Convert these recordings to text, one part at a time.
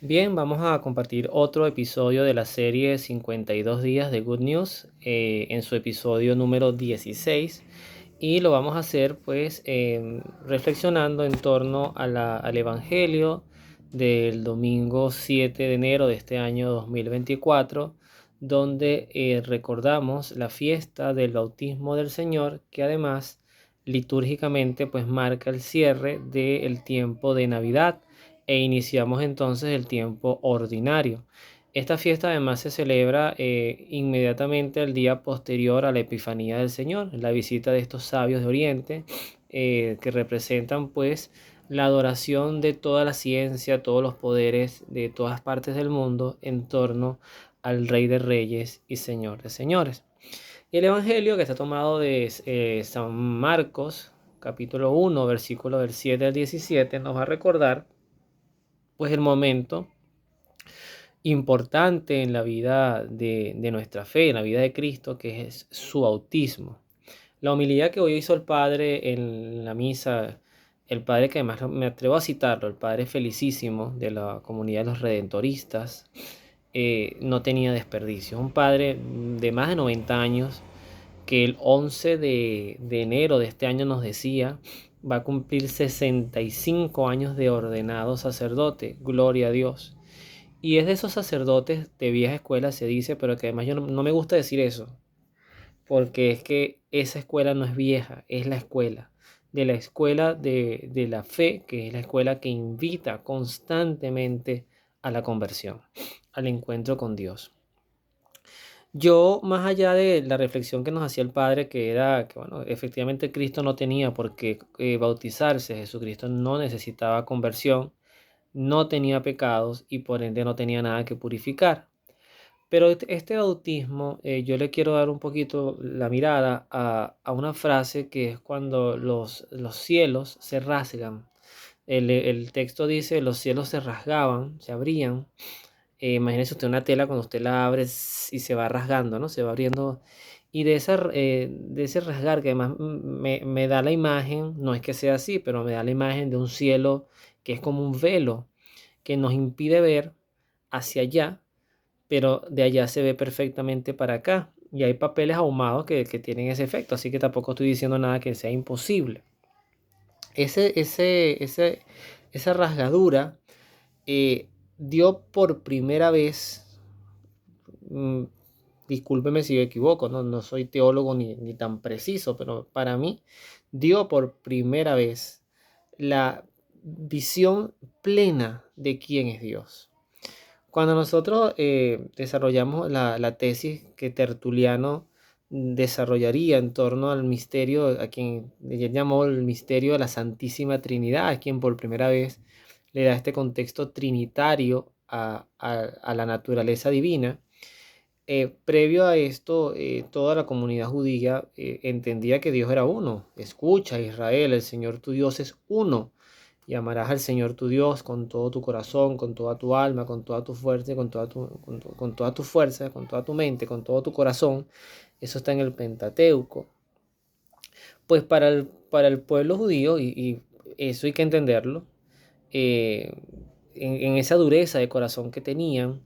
Bien, vamos a compartir otro episodio de la serie 52 días de Good News en su episodio número 16 y lo vamos a hacer pues reflexionando en torno al Evangelio del domingo 7 de enero de este año 2024, donde recordamos la fiesta del bautismo del Señor, que además litúrgicamente pues marca el cierre del tiempo de Navidad e iniciamos entonces el tiempo ordinario. Esta fiesta además se celebra inmediatamente al día posterior a la Epifanía del Señor, la visita de estos sabios de Oriente, que representan pues la adoración de toda la ciencia, todos los poderes de todas partes del mundo en torno al Rey de Reyes y Señor de Señores. Y el Evangelio, que está tomado de San Marcos, capítulo 1, versículo del 7 al 17, nos va a recordar pues el momento importante en la vida de nuestra fe, en la vida de Cristo, que es su bautismo. La homilía que hoy hizo el Padre en la misa, el Padre que además me atrevo a citarlo, el Padre felicísimo de la comunidad de los redentoristas, no tenía desperdicio. Un Padre de más de 90 años que el 11 de enero de este año nos decía, va a cumplir 65 años de ordenado sacerdote, gloria a Dios. Y es de esos sacerdotes de vieja escuela, se dice, pero que además yo no me gusta decir eso, porque es que esa escuela no es vieja, es la escuela, de la escuela de la fe, que es la escuela que invita constantemente a la conversión, al encuentro con Dios. Yo, más allá de la reflexión que nos hacía el Padre, que era que, bueno, efectivamente Cristo no tenía por qué bautizarse, Jesucristo no necesitaba conversión, no tenía pecados y por ende no tenía nada que purificar. Pero este bautismo, yo le quiero dar un poquito la mirada a una frase que es cuando los cielos se rasgan. El texto dice, los cielos se rasgaban, se abrían. Imagínese usted una tela cuando usted la abre y se va rasgando, ¿no? Se va abriendo. Y de ese rasgar que además me da la imagen, no es que sea así, pero me da la imagen de un cielo que es como un velo que nos impide ver hacia allá, pero de allá se ve perfectamente para acá. Y hay papeles ahumados que tienen ese efecto, así que tampoco estoy diciendo nada que sea imposible. Esa rasgadura eh, dio por primera vez, mm, discúlpeme si me equivoco, no soy teólogo ni tan preciso, pero para mí dio por primera vez la visión plena de quién es Dios. Cuando nosotros desarrollamos la tesis que Tertuliano desarrollaría en torno al misterio, a quien él llamó el misterio de la Santísima Trinidad, a quien por primera vez le da este contexto trinitario a la naturaleza divina. Previo a esto, toda la comunidad judía entendía que Dios era uno. Escucha, Israel, el Señor tu Dios es uno. Y amarás al Señor tu Dios con todo tu corazón, con toda tu alma, con toda tu fuerza, con toda tu fuerza, con toda tu mente, con todo tu corazón. Eso está en el Pentateuco. Pues para el pueblo judío, y eso hay que entenderlo, eh, en esa dureza de corazón que tenían,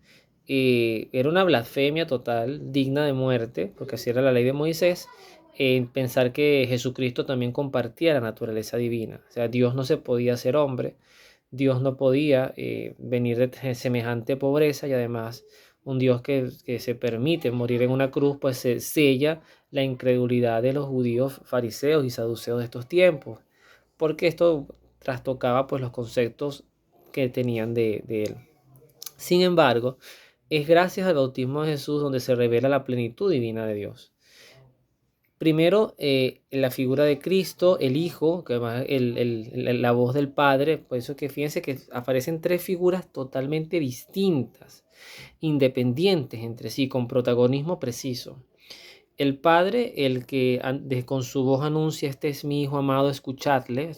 era una blasfemia total, digna de muerte, porque así era la ley de Moisés, en pensar que Jesucristo también compartía la naturaleza divina. O sea, Dios no se podía hacer hombre, Dios no podía venir de semejante pobreza y además un Dios que se permite morir en una cruz, pues se sella la incredulidad de los judíos fariseos y saduceos de estos tiempos, porque esto trastocaba pues los conceptos que tenían de él. Sin embargo, es gracias al bautismo de Jesús donde se revela la plenitud divina de Dios. Primero, la figura de Cristo, el Hijo, que además la voz del Padre, por eso que fíjense que aparecen tres figuras totalmente distintas, independientes entre sí, con protagonismo preciso. El Padre, el que con su voz anuncia, este es mi Hijo amado, escuchadle.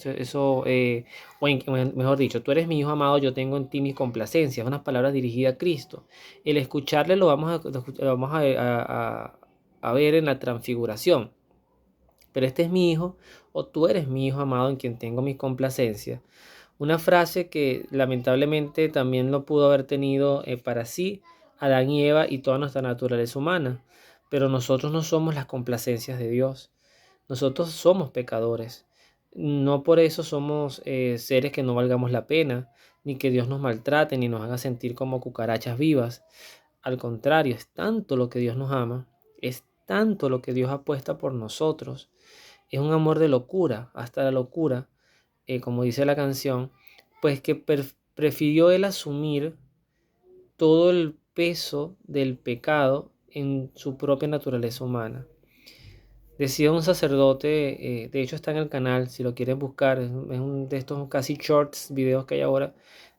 Mejor dicho, tú eres mi Hijo amado, yo tengo en ti mis complacencias. Unas palabras dirigidas a Cristo. El escucharle lo vamos a ver en la transfiguración. Pero este es mi Hijo, o tú eres mi Hijo amado en quien tengo mis complacencias. Una frase que lamentablemente también lo pudo haber tenido para sí Adán y Eva y toda nuestra naturaleza humana. Pero nosotros no somos las complacencias de Dios. Nosotros somos pecadores. No por eso somos seres que no valgamos la pena, ni que Dios nos maltrate, ni nos haga sentir como cucarachas vivas. Al contrario, es tanto lo que Dios nos ama, es tanto lo que Dios apuesta por nosotros. Es un amor de locura, hasta la locura, como dice la canción, pues que prefirió Él asumir todo el peso del pecado en su propia naturaleza humana. Decía un sacerdote, de hecho está en el canal, si lo quieren buscar, es un de estos casi shorts, videos que hay ahora,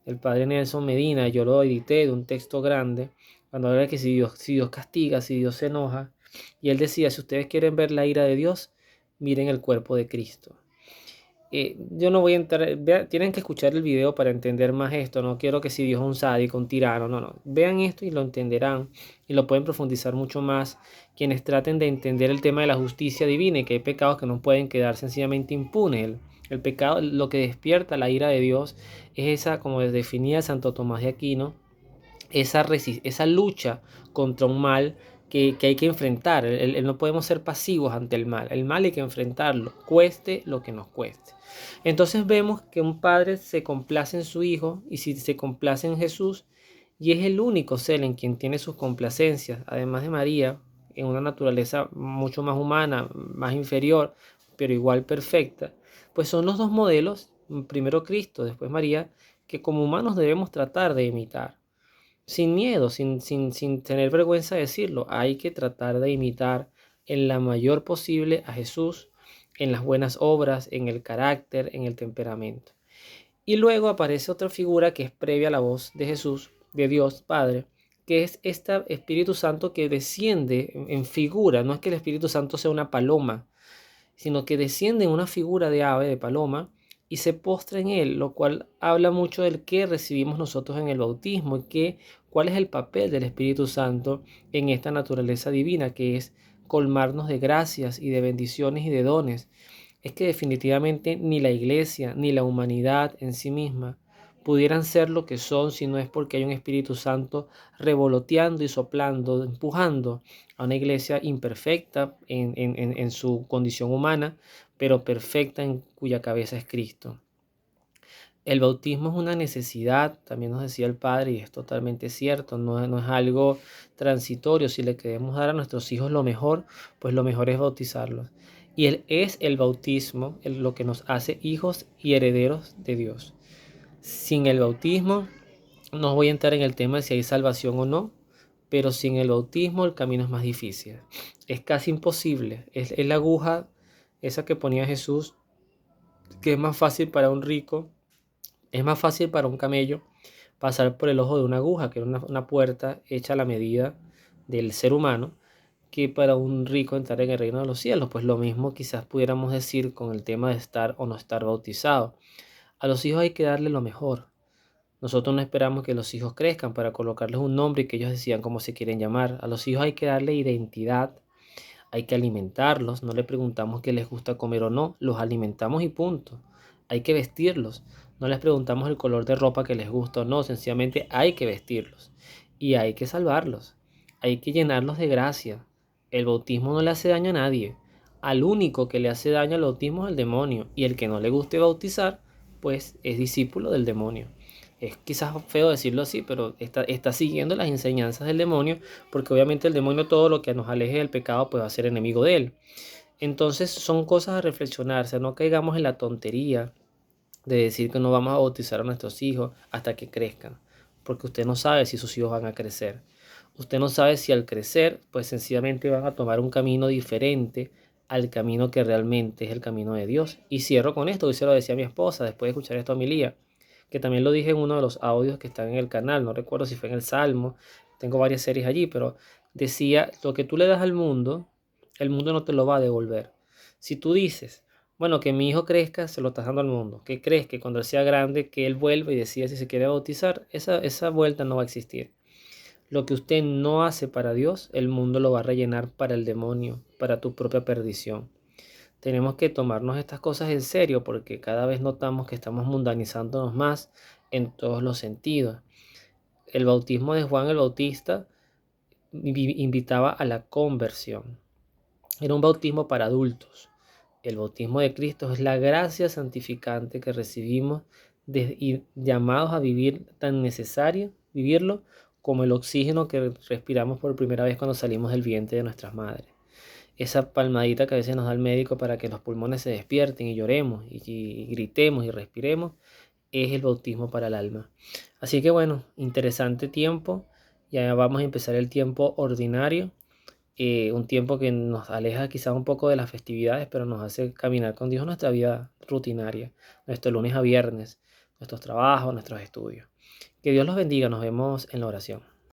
el padre Nelson Medina, yo lo edité de un texto grande, cuando habla de que si Dios castiga, si Dios se enoja, y él decía, si ustedes quieren ver la ira de Dios, miren el cuerpo de Cristo. Yo no voy a entrar, tienen que escuchar el video para entender más esto, no quiero que si Dios es un sádico, un tirano, no, vean esto y lo entenderán y lo pueden profundizar mucho más quienes traten de entender el tema de la justicia divina y que hay pecados que no pueden quedar sencillamente impunes. El pecado, lo que despierta la ira de Dios es esa, como definía Santo Tomás de Aquino, esa lucha contra un mal que hay que enfrentar. No podemos ser pasivos ante el mal hay que enfrentarlo, cueste lo que nos cueste. Entonces vemos que un padre se complace en su hijo y si se complace en Jesús y es el único ser en quien tiene sus complacencias, además de María, en una naturaleza mucho más humana, más inferior, pero igual perfecta, pues son los dos modelos, primero Cristo, después María, que como humanos debemos tratar de imitar sin miedo, sin tener vergüenza de decirlo. Hay que tratar de imitar en la mayor posible a Jesús, en las buenas obras, en el carácter, en el temperamento. Y luego aparece otra figura que es previa a la voz de Jesús, de Dios Padre, que es este Espíritu Santo que desciende en figura. No es que el Espíritu Santo sea una paloma, sino que desciende en una figura de ave, de paloma, y se postra en él, lo cual habla mucho del que recibimos nosotros en el bautismo y cuál es el papel del Espíritu Santo en esta naturaleza divina, que es colmarnos de gracias y de bendiciones y de dones. Es que definitivamente ni la iglesia ni la humanidad en sí misma pudieran ser lo que son si no es porque hay un Espíritu Santo revoloteando y soplando, empujando a una iglesia imperfecta en su condición humana, pero perfecta en cuya cabeza es Cristo. El bautismo es una necesidad, también nos decía el Padre, y es totalmente cierto, no es algo transitorio. Si le queremos dar a nuestros hijos lo mejor, pues lo mejor es bautizarlos. Y es el bautismo lo que nos hace hijos y herederos de Dios. Sin el bautismo, no voy a entrar en el tema de si hay salvación o no, pero sin el bautismo el camino es más difícil. Es casi imposible. Es la aguja, esa que ponía Jesús, que es más fácil para un rico, es más fácil para un camello pasar por el ojo de una aguja, que era una puerta hecha a la medida del ser humano, que para un rico entrar en el reino de los cielos. Pues lo mismo quizás pudiéramos decir con el tema de estar o no estar bautizado. A los hijos hay que darle lo mejor. Nosotros no esperamos que los hijos crezcan para colocarles un nombre y que ellos decidan cómo se quieren llamar. A los hijos hay que darle identidad, hay que alimentarlos, no le preguntamos qué les gusta comer o no, los alimentamos y punto. Hay que vestirlos, no les preguntamos el color de ropa que les gusta o no, sencillamente hay que vestirlos. Y hay que salvarlos, hay que llenarlos de gracia. El bautismo no le hace daño a nadie. Al único que le hace daño al bautismo es el demonio. Y el que no le guste bautizar, pues es discípulo del demonio. Es quizás feo decirlo así, pero está siguiendo las enseñanzas del demonio, porque obviamente el demonio todo lo que nos aleje del pecado pues va a ser enemigo de él. Entonces son cosas a reflexionar, o sea, no caigamos en la tontería de decir que no vamos a bautizar a nuestros hijos hasta que crezcan, porque usted no sabe si sus hijos van a crecer. Usted no sabe si al crecer, pues sencillamente van a tomar un camino diferente al camino que realmente es el camino de Dios. Y cierro con esto, hoy se lo decía a mi esposa después de escuchar esta homilía, que también lo dije en uno de los audios que están en el canal, no recuerdo si fue en el Salmo, tengo varias series allí, pero decía, lo que tú le das al mundo, el mundo no te lo va a devolver. Si tú dices, bueno, que mi hijo crezca, se lo estás dando al mundo, que crees que cuando él sea grande, que él vuelva y decida si se quiere bautizar, esa vuelta no va a existir. Lo que usted no hace para Dios, el mundo lo va a rellenar para el demonio, para tu propia perdición. tenemos que tomarnos estas cosas en serio porque cada vez notamos que estamos mundanizándonos más en todos los sentidos. El bautismo de Juan el Bautista invitaba a la conversión. Era un bautismo para adultos. El bautismo de Cristo es la gracia santificante que recibimos y llamados a vivir tan necesario, vivirlo, como el oxígeno que respiramos por primera vez cuando salimos del vientre de nuestras madres. Esa palmadita que a veces nos da el médico para que los pulmones se despierten y lloremos y gritemos y respiremos, es el bautismo para el alma. Así que bueno, interesante tiempo. Ya vamos a empezar el tiempo ordinario. Un tiempo que nos aleja quizás un poco de las festividades, pero nos hace caminar con Dios nuestra vida rutinaria, nuestro lunes a viernes, nuestros trabajos, nuestros estudios. Que Dios los bendiga, nos vemos en la oración.